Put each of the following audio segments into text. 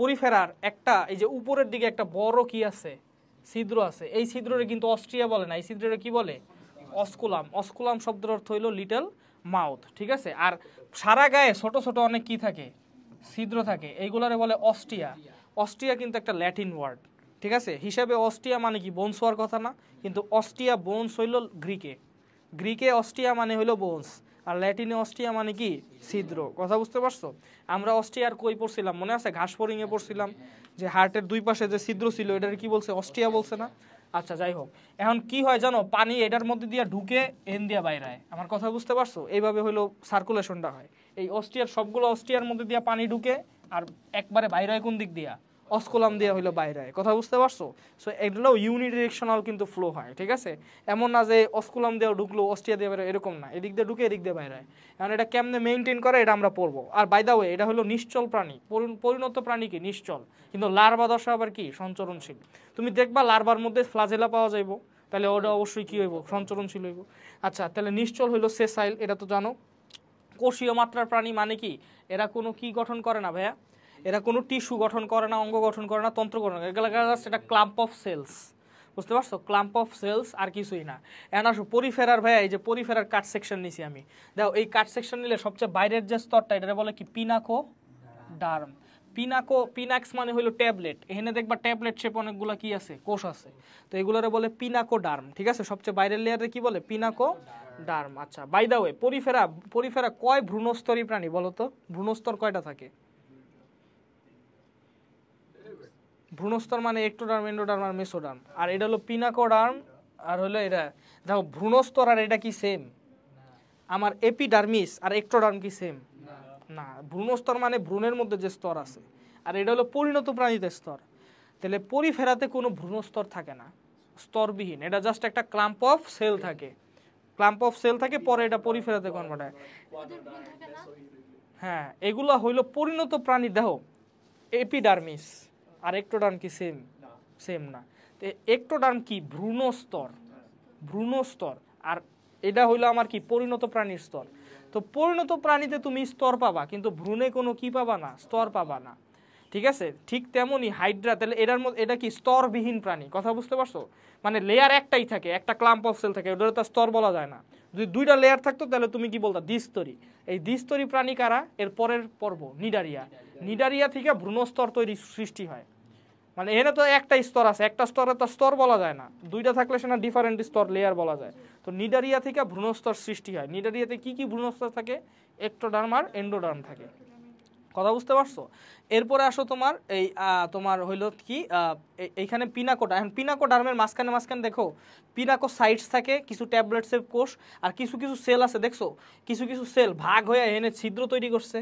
পরিফেরার একটা এই যে উপরের দিকে একটা বড় কি আছে, ছিদ্র আছে, এই ছিদ্ররে কিন্তু অস্ট্রিয়া বলে না, এই ছিদ্ররে কি বলে, অস্কুলাম। অস্কুলাম শব্দের অর্থ হইল লিটল মাউথ, ঠিক আছে। আর সারা গায়ে ছোট ছোট অনেক কি থাকে, ছিদ্র থাকে, এইগুলারে বলে অস্টিয়া। অস্টিয়া কিন্তু একটা ল্যাটিন ওয়ার্ড, ঠিক আছে। হিসাবে অস্টিয়া মানে কি বোনস হওয়ার কথা না, কিন্তু অস্টিয়া বোনস হইল গ্রিকে, গ্রিকে অস্টিয়া মানে হইল বোনস, আর ল্যাটিনে অস্টিয়া মানে কি ছিদ্র। কথা বুঝতে পারছো? আমরা অস্টিয়ার কই পড়ছিলাম মনে আছে, ঘাসফড়িংয়ে পড়ছিলাম যে হার্টের দুই পাশে যে ছিদ্র ছিল এটার কি বলছে, অস্টিয়া বলছে না? আচ্ছা যাই হোক, এখন কি হয় জানো, পানি এটার মধ্যে দিয়ে ঢুকে এন দিয়া বাইরে হয়। আমার কথা বুঝতে পারছো? এইভাবে হইলো সার্কুলেশনটা হয়। এই অস্টিয়ার সবগুলো অস্টিয়ার মধ্যে দিয়ে পানি ঢুকে আর একবারে বাইরে হয় কোন দিক দিয়া, অস্কুলাম দিয়া হইলো বাইরে হয়। কথা বুঝতে পারছো? সো এগুলো ইউনিডিরেকশনাল কিন্তু ফ্লো হয়, ঠিক আছে। এমন না যে অস্কুলাম দিয়ে ঢুকলো অস্টিয়া দিয়ে বাইরে, এরকম না, এদিক দিয়ে ঢুকে এদিক দিয়ে বাইরে হয়। এখন এটা কেমনে মেইনটেইন করে এটা আমরা পড়বো। আর বাই দা ওয়ে এটা হলো নিশ্চল প্রাণী, পরিণত প্রাণী কি নিশ্চল, কিন্তু লার্ভা দশা আবার কি সঞ্চরণশীল। তুমি দেখবা লার্ভার মধ্যে ফ্লাজেলা পাওয়া যাইব, তাহলে ওটা অবশ্যই কি হইব, সঞ্চরণশীল হইব। আচ্ছা তাহলে নিশ্চল হইলো সেসাইল, এটা তো জানো। কোষীয় মাত্রার প্রাণী মানে কি, এরা কোনো কি গঠন করে না ভাইয়া, এরা কোনো টিস্যু গঠন করে না, অঙ্গ গঠন করে না, তন্ত্র গঠন করে, এগুলো এটা ক্লাম্প অফ সেলস। বুঝতে পারছো? ক্লাম্প অফ সেলস, আর কিছুই না। এখন আসো পরিফেরার ভাইয়া, এই যে পরিফেরার কাট সেকশন নিছি আমি, দেখো এই কাট সেকশন নিলে সবচেয়ে বাইরের যে স্তরটা এটা বলে কি পিনাকো ডার্ম। পিনাক্স মানে হলো ট্যাবলেট, এখানে দেখবা ট্যাবলেট শেপ অনেকগুলো কি আছে, কোষ আছে, তো এগুলোরে বলে পিনাকো ডার্ম, ঠিক আছে। সবচেয়ে বাইরের লেয়ারে কি বলে, পিনাকো ডার্ম। আচ্ছা বাই দা ওয়ে পরিফেরা কয় ভ্রূণস্তরী প্রাণী বলো তো, ভ্রূণস্তর কয়টা থাকে? ভ্রূণস্তর মানে একটোডার্ম, এন্ডোডার্ম আর মেসোডার্ম, আর এটা হলো পিনাকোডার্ম, আর হলো এটা দেখো ভ্রূণস্তর আর এটা কি সেম? আমার এপিডার্মিস আর একটোডার্ম কি সেম? না, ভ্রূণস্তর মানে ভ্রূণের মধ্যে যে স্তর আছে, আর এটা হলো পরিণত প্রাণীদের স্তর। তাহলে পরিফেরাতে কোনো ভ্রূণস্তর থাকে না, স্তরবিহীন, এটা জাস্ট একটা ক্লাম্প অফ সেল থাকে, ক্লাম্প অফ সেল থাকে, পরে এটা পরিফেরাতে কনভার্ট হয়। হ্যাঁ, এগুলো হইলো পরিণত প্রাণী দেহ। এপিডার্মিস আর একটোডার্ম কি সেম? সেম না। তো একটোডার্ম কি ভ্রূণস্তর, ভ্রূণস্তর, আর এটা হইলো আমার কি পরিণত প্রাণীর স্তর। তো পরিণত প্রাণীতে তুমি স্তর পাবা, কিন্তু ভ্রূণে কোনো কি পাবা না, স্তর পাবা না, ঠিক আছে। ঠিক তেমনি হাইড্রা, তাহলে এটার মধ্যে এটা কি স্তরবিহীন প্রাণী। কথা বুঝতে পারছো? মানে লেয়ার একটাই থাকে, একটা ক্লাম্প অফ সেল থাকে, ওটা তো স্তর বলা যায় না। যদি দুইটা লেয়ার থাকতো তাহলে তুমি কি বলতা, দ্বিস্তরী। এই দ্বিস্তরী প্রাণী কারা, এর পরের পর্ব নিডারিয়া। নিডারিয়া থেকে ভ্রূণস্তর তৈরি সৃষ্টি হয়। মানে এখানে তো একটা স্তর আছে, একটা স্তরে তো স্তর বলা যায় না, দুইটা থাকলে সেটা ডিফারেন্ট স্তর লেয়ার বলা যায়। তো নিডারিয়া থেকে ভ্রূণস্তর সৃষ্টি হয়। নিডারিয়াতে কি কি ভ্রূণস্তর থাকে, একটোডার্ম আর এন্ডোডার্ম থাকে। কথা বুঝতে পারছো? এরপরে আসো তোমার এই তোমার হইলো কি এইখানে পিনাকোটা। এখন পিনাকোডার্মের মাঝখানে মাঝখানে দেখো পিনাকোসাইটস থাকে, কিছু ট্যাবলেটসের কোষ, আর কিছু কিছু সেল আছে দেখছো, কিছু কিছু সেল ভাগ হয়ে এনে ছিদ্র তৈরি করছে।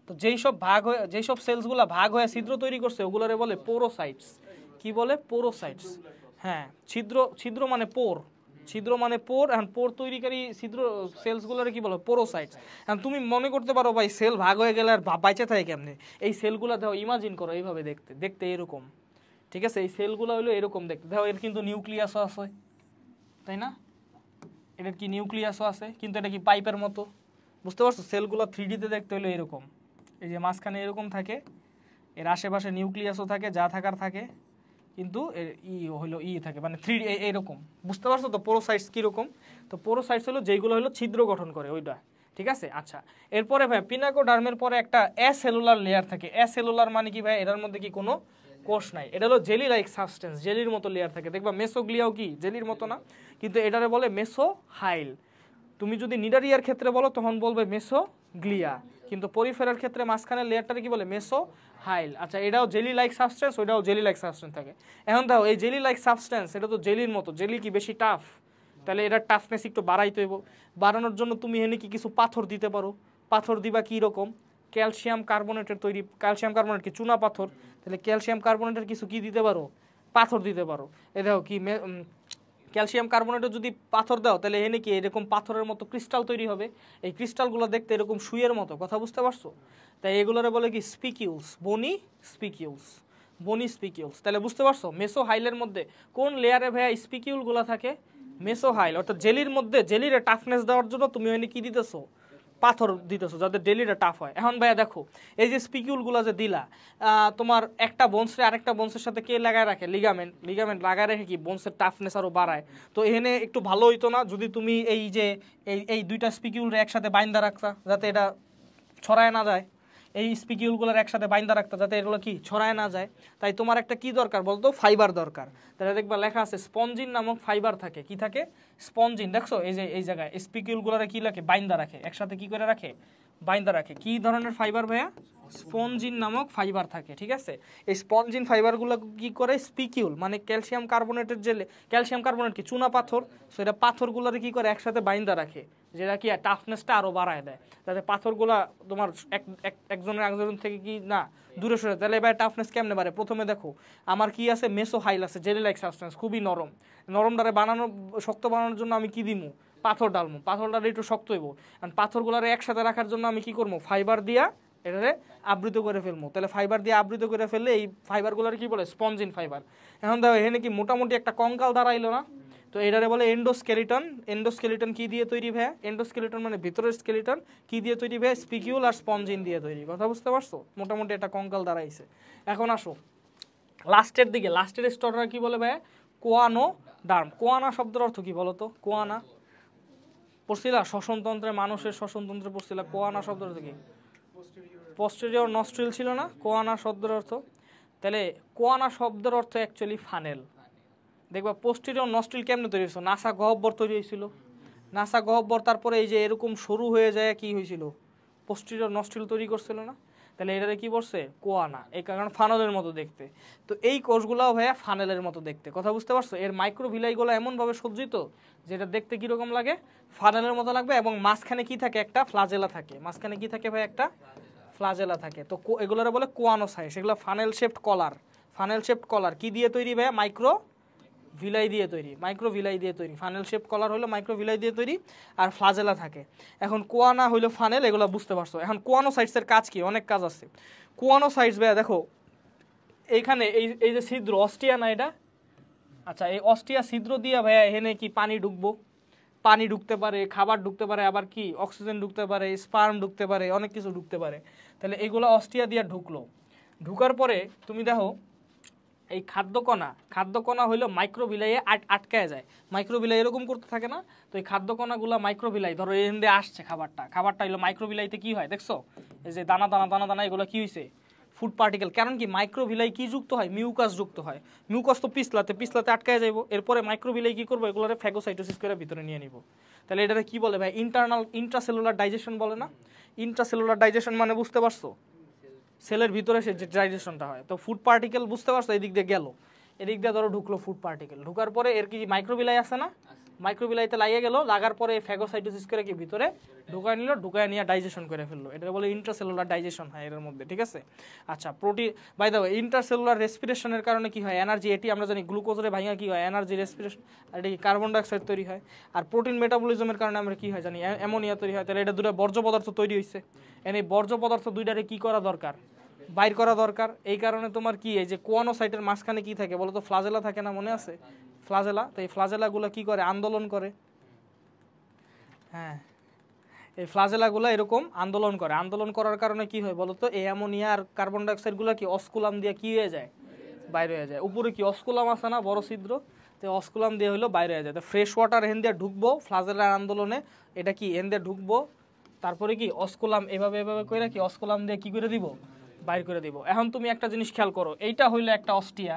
তো যেই সব সেলসগুলো ভাগ হয়ে ছিদ্র তৈরি করছে ওগুলোরে বলে পোরোসাইটস। কি বলে, পোরোসাইটস। হ্যাঁ, ছিদ্র, ছিদ্র মানে পোর, ছিদ্র মানে পোর। এখন পোর তৈরিকারী ছিদ্র সেলসগুলোরে কি বলে, পোরোসাইটস। এখন তুমি মনে করতে পারো ভাই সেল ভাগ হয়ে গেলে আর বাইচে থাকে কেমনে? এই সেলগুলো দেখো, ইমাজিন করো এইভাবে দেখতে দেখতে এরকম, ঠিক আছে। এই সেলগুলো হলো এরকম দেখতে, দেখো এর কিন্তু নিউক্লিয়াসও আছে, তাই না? এটার কি নিউক্লিয়াসও আছে, কিন্তু এটা কি পাইপের মতো। বুঝতে পারছো? সেলগুলো 3D-তে দেখতে হলো এরকম, এই যে মাঝখানে এরকম থাকে, এর আশেপাশে নিউক্লিয়াসও থাকে, যা থাকার থাকে, কিন্তু এর হলো থাকে মানে 3D এইরকম। বুঝতে পারছো তো পোরোসাইটস কীরকম? তো পোরোসাইটস হলো যেইগুলো হলো ছিদ্র গঠন করে ওইটা, ঠিক আছে। আচ্ছা এরপরে ভাই পিনাকোডার্মের পরে একটা অ্যাসেলুলার লেয়ার থাকে। অ্যাসেলুলার মানে কি ভাই, এটার মধ্যে কি কোনো কোষ নাই, এটা হলো জেলি লাইক সাবস্টেন্স, জেলির মতো লেয়ার থাকে। দেখবা মেসোগ্লিয়াও কি জেলির মতো না, কিন্তু এটারে বলে মেসোহাইল। তুমি যদি নিডারিয়ার ক্ষেত্রে বলো তখন বলবে মেসোগ্লিয়া, কিন্তু পরিফেরার ক্ষেত্রে মাঝখানে লেয়ারটারে কি বলে, মেসোহাইল। আচ্ছা এটাও জেলি লাইক সাবস্টেন্স, ওইটাও জেলি লাইক সাবস্টেন্স থাকে। এখন দাও এই জেলি লাইক সাবস্টেন্স, এটা তো জেলির মতো, জেলি কি বেশি টাফ, তাহলে এটার টাফনেস একটু বাড়াইতে হইব। বাড়ানোর জন্য তুমি এখানে কি কিছু পাথর দিতে পারো। পাথর দিবা কি রকম, ক্যালসিয়াম কার্বনেটের তৈরি, ক্যালসিয়াম কার্বনেট কি চুনা পাথর, তাহলে ক্যালসিয়াম কার্বনেটের কিছু কি দিতে পারো, পাথর দিতে পারো। এ দেখো কি ক্যালসিয়াম কার্বনেটে যদি পাথর দাও তাহলে এনে কি এরকম পাথরের মতো ক্রিস্টাল তৈরি হবে। এই ক্রিস্টালগুলো দেখতে এরকম সুইয়ের মতো। কথা বুঝতে পারছো? তাই এগুলোরে বলে কি স্পিকিউলস, বনি স্পিকিউলস, বনি স্পিকিউলস। তাহলে বুঝতে পারছো মেসোহাইলের মধ্যে কোন লেয়ারে ভাইয়া স্পিকিউলগুলো থাকে, মেসোহাইল। অর্থাৎ জেলির মধ্যে জেলির টাফনেস দেওয়ার জন্য তুমি ওখানে কি দিতেছো, পাথর দিতেছো যাতে ডেলিটা টাফ হয়। এখন ভাইয়া দেখো এই যে স্পিকিউলগুলো যে দিলা, তোমার একটা বোনসে আরেকটা বোনসের সাথে কে লাগায় রাখে? লিগামেন্ট লাগায় রেখে কি বোনসের টাফনেস আরও বাড়ায়। তো এখানে একটু ভালো হইতো না যদি তুমি এই যে এই দুইটা স্পিকিউলরে একসাথে বাইন্দা রাখতা যাতে এটা ছড়ায় না যায়, এই স্পিকিউলগুলোর একসাথে বাইন্দা রাখতে যাতে এগুলো কি ছড়ায় না যায়। তাই তোমার একটা কি দরকার বলতো? ফাইবার দরকার। তাহলে দেখবা লেখা আছে স্পঞ্জিন নামক ফাইবার থাকে। কি থাকে? স্পঞ্জিন। দেখছো এই যে এই জায়গায় স্পিকিউলগুলোরে কি রাখে? বাইন্দা রাখে, একসাথে কি করে রাখে? বাইন্দা রাখে। কি ধরনের ফাইবার ভাইয়া? স্পঞ্জিন নামক ফাইবার থাকে, ঠিক আছে? এই স্পঞ্জিন ফাইবারগুলো কি করে? স্পিকিউল মানে ক্যালসিয়াম কার্বনেটের যে ক্যালসিয়াম কার্বনেট কি চুনা পাথর, সেটা পাথরগুলোরে কি করে? একসাথে বাইন্দা রাখে, যেটা কি টাফনেসটা আরও বাড়ায় দেয়, যাতে পাথরগুলা তোমার একজনের একজন থেকে কি না দূরে সরে। তাহলে এবার টাফনেস কেমনে বাড়ে? প্রথমে দেখো আমার কি আছে? মেসোহাইল আছে, জেলি লাইক সাবস্টেন্স, খুবই নরম। নরমটারে বানানো শক্ত বানানোর জন্য আমি কি দিমু? পাথর ডালমু। পাথরটারে একটু শক্ত হইব, কারণ পাথরগুলারে একসাথে রাখার জন্য আমি কি করবো? ফাইবার দিয়া এটারে আবৃত করে ফেলবো। তাহলে ফাইবার দিয়ে আবৃত করে ফেললে এই ফাইবারগুলোর কি বলে? Spongin fibre. এখন দেখো এখানে কি মোটামুটি একটা কঙ্কাল দাঁড়াইলো না? তো এটারে বলে এন্ডোস্কেলিটন। এন্ডোস্কেলিটন কি দিয়ে তৈরি ভাই? এন্ডোস্কেলিটন মানে ভিতরের স্কেলিটন কি দিয়ে তৈরি ভাই? স্পিকিউল আর স্পঞ্জিন দিয়ে তৈরি। কথা বুঝতে পারছো? মোটামুটি একটা কঙ্কাল দাঁড়াইছে। এখন আসো লাস্টের দিকে, লাস্টের স্তরটা কি বলে ভাই? কোয়ানো ডার্ম। কোয়ানা শব্দের অর্থ কি বলো তো? কোয়ানা পড়ছিলা? শ্বসনতন্ত্রে, মানুষের শ্বসনতন্ত্রে পড়ছিলা। কোয়ানা শব্দের অর্থ কি? পোস্টেরিয়র নস্ট্রিল ছিল না কোয়ানা শব্দের অর্থ? তাহলে কোয়ানা শব্দের অর্থ অ্যাকচুয়ালি ফানেল। দেখবা পোস্টেরিয়র নস্ট্রিল কেমনে তৈরি হয়েছিল? নাসা গহ্বর তৈরি হয়েছিল। নাসা গহ্বর তারপরে এই যে এরকম সরু হয়ে যায় কি হয়েছিল? পোস্টেরিয়র নস্ট্রিল তৈরি করছিল না? তাহলে এটারে কি বলছে? কোয়ানা। এই কারণ ফানেলের মতো দেখতে। তো এই কোষগুলাও ভাইয়া ফানেলের মতো দেখতে। কথা বুঝতে পারছো? এর মাইক্রোভিলাইগুলো এমনভাবে সজ্জিত যেটা দেখতে কিরকম লাগে? ফানেলের মতো লাগবে। এবং মাঝখানে কি থাকে? একটা ফ্লাজেলা থাকে। মাঝখানে কি থাকে ভাই? একটা ফ্লাজেলা থাকে। তো এগুলোর বলে কোয়ানোসাইটস। এগুলো ফানেল শেপড কলার। ফানেল শেপড কলার কি দিয়ে তৈরি ভাইয়া? মাইক্রো ভিলাই দিয়ে তৈরি। মাইক্রো ভিলাই দিয়ে তৈরি। ফানেল শেপ কলার হলো মাইক্রো ভিলাই দিয়ে তৈরি, আর ফ্লাজেলা থাকে। এখন কোয়ানা হইলো ফানেল, এগুলো বুঝতে পারছো। এখন কোয়ানোসাইটসের কাজ কি? অনেক কাজ আছে কোয়ানোসাইটস ভাইয়া। দেখো এইখানে এই যে ছিদ্র, অস্টিয়া না এটা? আচ্ছা, এই অস্টিয়া ছিদ্র দিয়ে ভাইয়া এখানে কি পানি ঢুকবো? পানি ঢুকতে পারে, খাবার ঢুকতে পারে, আবার কি অক্সিজেন ঢুকতে পারে, স্পার্ম ঢুকতে পারে, অনেক কিছু ঢুকতে পারে। তাহলে এগুলো অস্টিয়া দিয়ে ঢুকলো। ঢুকার পরে তুমি দেখো এই খাদ্যকণা হইলো মাইক্রোবিলাইয়ে আটকায় যায়। মাইক্রোবিলাই এরকম করতে থাকে না? তো এই খাদ্যকণাগুলো মাইক্রোবিলাই ধরো এখানে আসছে, খাবারটা হইলো মাইক্রোবিলাইতে কি হয় দেখছো? এই যে দানা দানা দানা দানা এগুলো কি হয়েছে? Food particle. কারণ কি মাইক্রোভিলাই কি যুক্ত হয়? মিউকাস যুক্ত হয়। মিউকাস তো পিছলাতে আটকায় যাইব। এরপরে মাইক্রোভিলাই কি করবো? এগুলোরে ফ্যাগোসাইটোসিস করে ভিতরে নিয়ে নিব। তাহলে এটাকে কি বলে ভাই? ইন্ট্রাসেলুলার ডাইজেশন বলে না? ইন্ট্রাসেলুলার ডাইজেশন মানে বুঝতে পারছো? সেলের ভিতরে সে যে ডাইজেশনটা হয়। তো ফুড পার্টিকেল বুঝতে পারছো? এদিক দিয়ে গেল, এদিক দিয়ে ধরো ঢুকলো ফুড পার্টিকেল। ঢুকার পরে এর কি মাইক্রোবিলাই আছে না? মাইক্রোবিলাইতে লাগিয়ে গেল, লাগার পরে ফ্যাগোসাইটোসিস করে কি ভিতরে ঢুকায় নিল, ঢুকায় নিয়ে ডাইজেশন করে ফেললো। এটা বলে ইন্ট্রাসেলুলার ডাইজেশন হয় এর মধ্যে, ঠিক আছে? আচ্ছা, protein by the way intercellular রেসপিরেশনের কারণে কি হয়? এনার্জি। এটি আমরা জানি গ্লুকোজের ভাঙা কি হয়? Energy respiration. আর এটি কার্বন ডাইঅক্সাইড তৈরি হয়। আর প্রোটিন মেটাবলিজমের কারণে আমরা কি হয় জানি? অ্যামোনিয়া তৈরি হয়। তাহলে এটা দুটো বর্জ্য পদার্থ তৈরি হয়েছে। এই বর্জ্য পদার্থ দুইটারে কি করা দরকার? বাইর করা দরকার। এই কারণে তোমার কি এই যে কোয়ানোসাইটের মাঝখানে কি থাকে বলো তো? ফ্লাজেলা থাকে না? মনে আছে ফ্লাজেলা? তো এই ফ্লাজেলাগুলো কি করে? আন্দোলন করে। হ্যাঁ, এই ফ্লাজেলাগুলো এরকম আন্দোলন করে। আন্দোলন করার কারণে কি হয় বলো তো? এই অ্যামোনিয়া আর কার্বন ডাইঅক্সাইডগুলো কি অস্কুলাম দিয়ে কি হয়ে যায়? বাইরে হয়ে যায়। উপরে কি অস্কুলাম আছে না? বড় ছিদ্র। তো অস্কুলাম দিয়ে হলো বাইরে হয়ে যায়। তো ফ্রেশ ওয়াটার এখান দিয়ে ঢুকবো ফ্লাজেলার আন্দোলনে। এটা কি এখান দিয়ে ঢুকবো, তারপরে কি অস্কুলাম এভাবে এভাবে করে কি অস্কুলাম দিয়ে কি করে দিব? বাইর করে দিব। এখন তুমি একটা জিনিস খেয়াল করো, এইটা হইলো একটা অস্টিয়া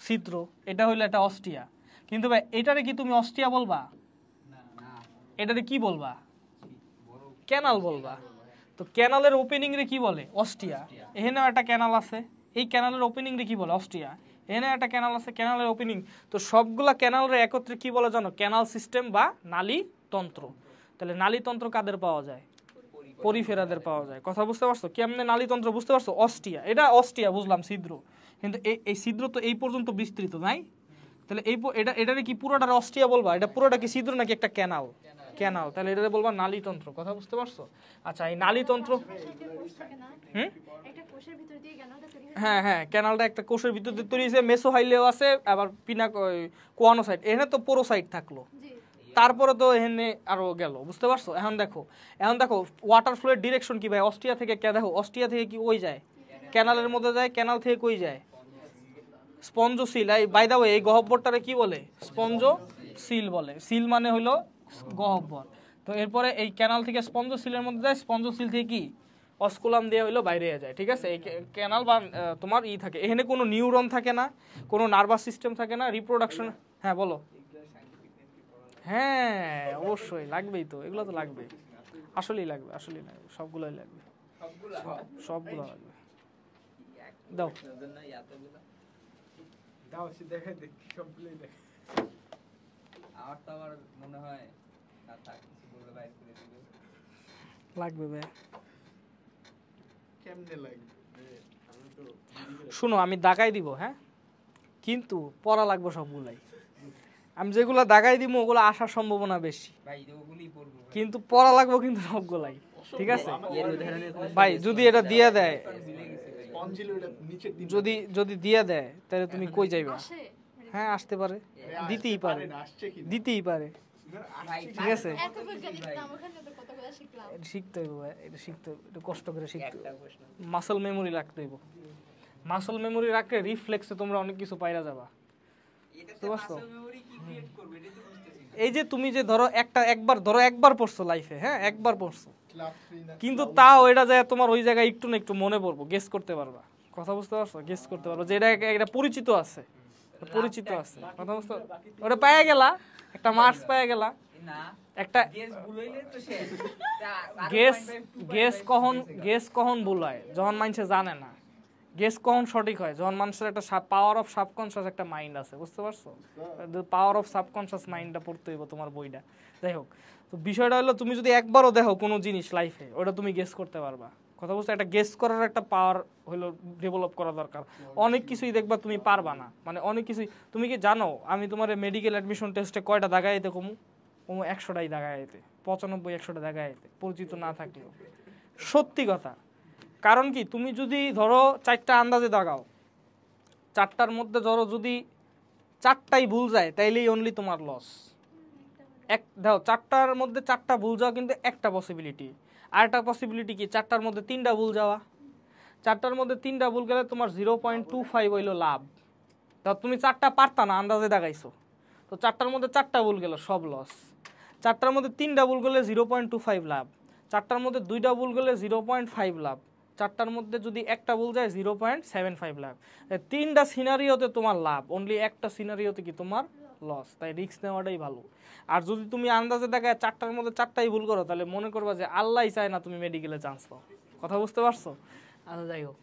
ছিদ্র, এটা হইলো একটা অস্টিয়া। কিন্তু ভাই এটারে কি তুমি অস্টিয়া বলবা? এটারে কি বলবা? ক্যানাল বলবা। তো ক্যানালের ওপেনিং রে কি বলে? অস্টিয়া। এখানেও একটা ক্যানাল আছে, এই ক্যানালের ওপেনিং রে কি বলে? অস্টিয়া। এখানে একটা ক্যানাল আছে, ক্যানালের ওপেনিং। তো সবগুলা ক্যানালের একত্রে কি বলে জানো? ক্যানাল সিস্টেম বা নালী তন্ত্র। তাহলে নালী তন্ত্র কাদের পাওয়া যায়? পরিফেরাদের পাওয়া যায়। কথা বুঝতে পারছো? কেমনে নালীতন্ত্র বুঝতে পারছো? অস্টিয়া। এটা অস্টিয়া বুঝলাম ছিদ্র, কিন্তু এই ছিদ্র তো এই পর্যন্ত বিস্তৃত নাই। তাহলে এটারে কি পুরোটা অস্টিয়া বলবা? এটা পুরোটা কি ছিদ্র নাকি একটা ক্যানাল? ক্যানাল। তাহলে এটারে বলবা নালীতন্ত্র। কথা বুঝতে পারছো? আচ্ছা, এই নালীতন্ত্র হ্যাঁ হ্যাঁ, ক্যানালটা একটা কোষের ভিতর দিয়ে তৈরি হয়েছে। মেসোহাইলেও আছে, আবার কোয়ানোসাইট। এখানে তো পোরোসাইট থাকলো। তারপরে তো এখানে আরো গেল, বুঝতে পারছো? এখন দেখো ওয়াটার ফ্লোয়ের ডিরেকশন কি ভাই? অস্ট্রিয়া থেকে দেখো, অস্ট্রিয়া থেকে কি ওই যায়, ক্যানালের মধ্যে যায়, ক্যানাল থেকে কই যায়, স্পঞ্জোসিল। এই বাই দা ওয়ে এই গহ্বরটারে কি বলে? স্পঞ্জোসিল বলে। সিল মানে হলো গহ্বর। তো এরপরে এই ক্যানাল থেকে স্পঞ্জোসিলের মধ্যে যায়, স্পঞ্জোসিল থেকে কি অস্কুলাম দিয়ে হইলো বাইরে যায়, ঠিক আছে? এই ক্যানাল বা তোমার থাকে, এখানে কোনো নিউরন থাকে না, কোনো নার্ভাস সিস্টেম থাকে না, রিপ্রোডাকশন। হ্যাঁ বলো। হ্যাঁ অবশ্যই লাগবেই তো, এগুলো তো লাগবে, আসলেই লাগবে, সবগুলোই লাগবে, সবগুলো লাগবে। দাও লাগবে ভাই। শুনো আমি দাগাই দিব, হ্যাঁ, কিন্তু পড়া লাগবে সবগুলাই। আমি যেগুলো দাগাই দিব ওগুলো আসার সম্ভাবনা বেশি, কিন্তু পড়া লাগবে কিন্তু সবগুলাই, ঠিক আছে ভাই? যদি এটা দিয়ে দেয়, যদি দিয়ে দেয় তাহলে তুমি কই যাইবা? হ্যাঁ আসতে পারে, দিতেই পারে, ঠিক আছে? শিখতে হইব ভাই, এটা শিখতে হইব, এটা কষ্ট করে শিখতে হইব, মাসল মেমোরি রাখতে হইব। মাসল মেমোরি রাখলে রিফ্লেক্সে তোমরা অনেক কিছু পাইরা যাবা, বুঝতে পারছো? এই যে তুমি যে ধরো একবার পড়ছো লাইফে, হ্যাঁ একবার পড়ছো, কিন্তু তাও এটা যায় তোমার ওই জায়গায় একটু না একটু মনে পড়বো, গেস করতে পারবা, কথা বুঝতে পারছো? গেস করতে পারবো যে এটা পরিচিত আছে, কথা বুঝতে, ওটা পাইয়া গেলা, একটা মার্কস পাইয়া গেলা, একটা গেস কখন ভুল হয়? যখন মানুষে জানে না। গেস কখন সঠিক হয়? যখন মানুষের একটা পাওয়ার অফ সাবকনশিয়াস একটা মাইন্ড আছে, বুঝতে পারছো? পাওয়ার অফ সাবকনশিয়াস মাইন্ডটা পড়তে হইব তোমার বইটা। যাই হোক, তো বিষয়টা হলো তুমি যদি একবারও দেখো কোনো জিনিস লাইফে, ওটা তুমি গেস করতে পারবা, কথা বুঝতে? একটা গেস করার একটা পাওয়ার হলো ডেভেলপ করা দরকার। অনেক কিছুই দেখবা তুমি পারবা না, মানে অনেক কিছুই। তুমি কি জানো আমি তোমার মেডিকেল অ্যাডমিশন টেস্টে কয়টা দাগাইতে কমু? 100টাই দাগাইতে, 95-100টা দাগাইতে, পরিচিত না থাকলেও। সত্যি কথা। কারণ কি, তুমি যদি ধরো 4টা আন্দাজে দাগাও, 4টার মধ্যে ধরো যদি 4টাই ভুল যায় তাইলেই অনলি তোমার লস। দেখো 4টার মধ্যে 4টা ভুল যাওয়া কিন্তু একটা পসিবিলিটি, আর একটা পসিবিলিটি কি 4টার মধ্যে 3টা ভুল যাওয়া। 4টার মধ্যে 3টা ভুল গেলে তোমার 0.25 হইলো লাভ। তা তুমি 4টা পারতা না, আন্দাজে দাগাইছো, তো 4টার মধ্যে 4টা ভুল গেল, সব লস। 4টার মধ্যে 3টা ভুল গেলে 0.25 লাভ, 4টার মধ্যে 2টা ভুল গেলে 0.5 লাভ, 4টার মধ্যে যদি একটা ভুল যায় 0.75 লাভ। 3টা সিনারিওতে তোমার লাভ, অনলি একটা সিনারিওতে কি তোমার লস। তাই রিস্ক নেওয়াটাই ভালো। আর যদি তুমি আন্দাজে দেখায় 4টার মধ্যে 4টাই ভুল করো, তাহলে মনে করবা যে আল্লাহই চায় না তুমি মেডিকেলে চান্স পাও, কথা বুঝতে পারছো? আচ্ছা যাই হোক,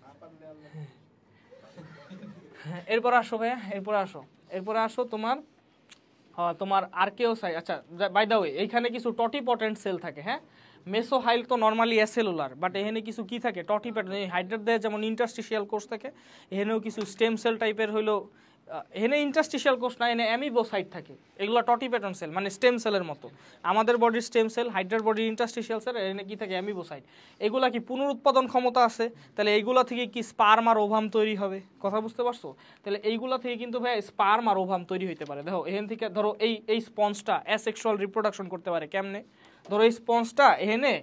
এরপর আসো ভাইয়া, এরপরে আসো তোমার আর্কিওসাইট। আচ্ছা বাই দ্য ওয়ে, এইখানে কিছু টটিপটেন্ট সেল থাকে, হ্যাঁ। মেসোহাইল তো নর্মালি অ্যাসেলুলার, বাট এখানে কিছু কি থাকে, টটিপটেন্ট। হাইড্রেট দেয় যেমন ইন্টারস্টিশিয়াল কোষ থাকে, এখানেও কিছু স্টেম সেল টাইপের হইলো, এখানে ইন্টারস্টিশিয়াল কোষ না, এখানে অ্যামিবোসাইট থাকে, এগুলো টটিপেটন সেল, মানে স্টেম সেলের মতো। আমাদের বডির স্টেম সেল, হাইড্রেট বডির ইন্টারস্টিশিয়াল সেল, এখানে কি থাকে, অ্যামিবোসাইট। এগুলা কি পুনরুৎপাদন ক্ষমতা আছে, তাহলে এইগুলা থেকে কি স্পার্ম আর ওভাম তৈরি হবে, কথা বুঝতে পারছো? তাহলে এইগুলা থেকে কিন্তু ভাই স্পার্ম আর ওভাম তৈরি হইতে পারে। দেখো এখান থেকে ধরো এই স্পঞ্জটা অ্যাসেক্সুয়াল রিপ্রোডাকশন করতে পারে কেমনে? ধরো এই স্পঞ্জটা এখানে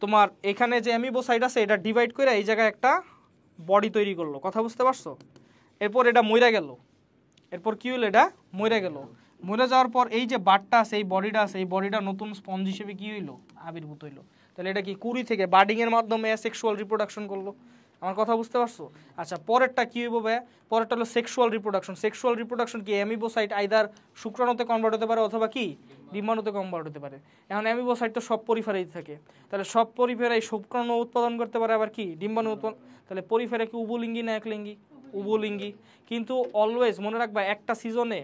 তোমার এখানে যে অ্যামিবোসাইট আছে এটা ডিভাইড করে এই জায়গায় একটা বডি তৈরি করলো, কথা বুঝতে পারছো? এরপর এটা মইরা গেল, এরপর কি হলো, এটা মরে গেল। মরে যাওয়ার পর এই যে বাডটা আছে, এই বডিটা আছে, এই বডিটা নতুন স্পঞ্জ হিসেবে কি হইলো, আবির্ভূত হইলো। তাহলে এটা কি কুড়ি থেকে বার্ডিং এর মাধ্যমে সেক্সুয়াল রিপ্রোডাকশন করলো, আমার কথা বুঝতে পারছো? আচ্ছা পরেরটা কি হইব ভাই? পরেরটা হলো সেক্সুয়াল রিপ্রোডাকশন। সেক্সুয়াল রিপ্রোডাকশন কি, অ্যামিবোসাইট আইদার শুক্রাণুতে কনভার্ট হতে পারে অথবা কি ডিম্বাণুতে কনভার্ট হতে পারে। এখন অ্যামিবোসাইট তো সব পরিফেরাই থাকে, তাহলে সব পরিফেরাই শুক্রাণু উৎপাদন করতে পারে, আবার কি ডিম্বাণু উৎপাদন। তাহলে পরিফেরা কি উভলিঙ্গি না একলিঙ্গি? উভলিঙ্গি। কিন্তু অলওয়েজ মনে রাখবা একটা সিজনে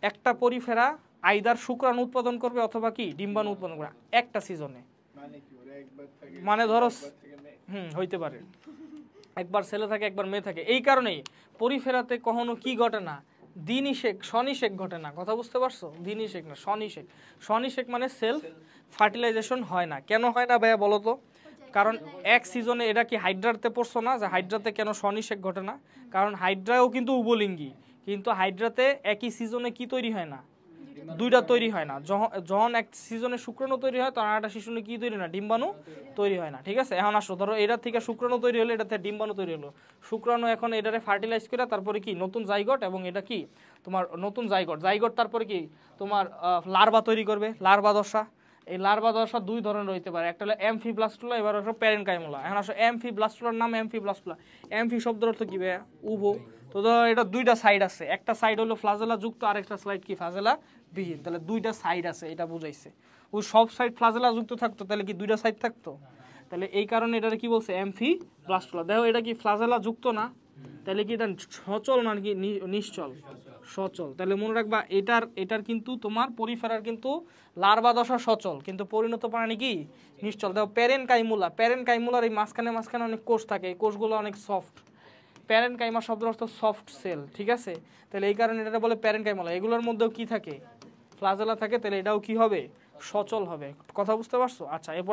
একটা পরিফেরা আইদার শুক্রাণু উৎপাদন করবে অথবা কি ডিম্বাণু উৎপাদন করবে একটা সিজনে। মানে ধরো হইতে পারে একবার ছেলে থাকে একবার মেয়ে থাকে। এই কারণেই পরিফেরাতে কখনো কি ঘটে না, দিনিশেক স্বনিষেক ঘটে না, কথা বুঝতে পারছো? দিনিশেক না স্বনিষেক। স্বনিষেক মানে সেলফ ফার্টিলাইজেশন হয় না। কেন হয় না ভাইয়া বলো তো? কারণ এক সিজনে, এটা কি হাইড্রাতে পড়ছো না যে হাইড্রাতে কেন স্বনিষেক ঘটে না? কারণ হাইড্রাও কিন্তু উভলিঙ্গি, কিন্তু হাইড্রাতে একই সিজনে কি তৈরি হয় না, দুইটা তৈরি হয় না। যখন এক সিজনে শুক্রাণু তৈরি হয় তখন আরেকটা সিজনে কি তৈরি না, ডিম্বাণু তৈরি হয় না। ঠিক আছে, এখন আসো ধরো এটা থেকে শুক্রাণু তৈরি হলো, এটা থেকে ডিম্বাণু তৈরি হলো। শুক্রাণু এখন এটারে ফার্টিলাইজ করে তারপরে কি নতুন জাইগোট, এবং এটা কি তোমার নতুন জাইগোট তারপরে কি তোমার লার্ভা তৈরি করবে, লার্ভা দশা। এই লার্ভা দশা দুই ধরনের হইতে পারে, একটা হলো অ্যামফিব্লাস্টুলা, এবার হলো প্যারেনকাইমুলা। এখন আসো অ্যামফিব্লাস্টুলার নাম অ্যামফিব্লাস্টুলা, অ্যামফি শব্দের অর্থ কি ভাইয়া, উভো। তো ধরো এটা দুইটা সাইড আছে, একটা সাইড হলো ফ্লাজেলা যুক্ত, আরেকটা সাইড কি ফ্লাজেলা বিহীন, তাহলে দুইটা সাইড আছে, এটা বুঝাইছে। ওই সব সাইড ফ্লাজেলা যুক্ত থাকতো তাহলে কি দুইটা সাইড থাকতো, তাহলে এই কারণে এটা কি বলছে অ্যামফিব্লাস্টুলা। দেখো এটা কি ফ্লাজেলা যুক্ত না, তাহলে কি এটা সচল মানে কি নিশ্চল, সচল। তাহলে মনে রাখবা এটার কিন্তু তোমার পরিফেরার কিন্তু লার্ভা দশা সচল, কিন্তু পরিণত প্রাণী কি নিশ্চল। দেখো প্যারেনকাইমুলার এই মাঝখানে অনেক কোষ থাকে, এই কোষগুলো অনেক সফট। প্যারেনকাইমা শব্দের অর্থ সফট সেল, ঠিক আছে। তাহলে এই কারণে এটা বলে প্যারেনকাইমুলা। এগুলোর মধ্যেও কি থাকে, ফ্লাজেলা থাকে, তাহলে এটাও কি হবে, সচল হবে। কথা বুঝতে পারছো? আচ্ছা, এরপর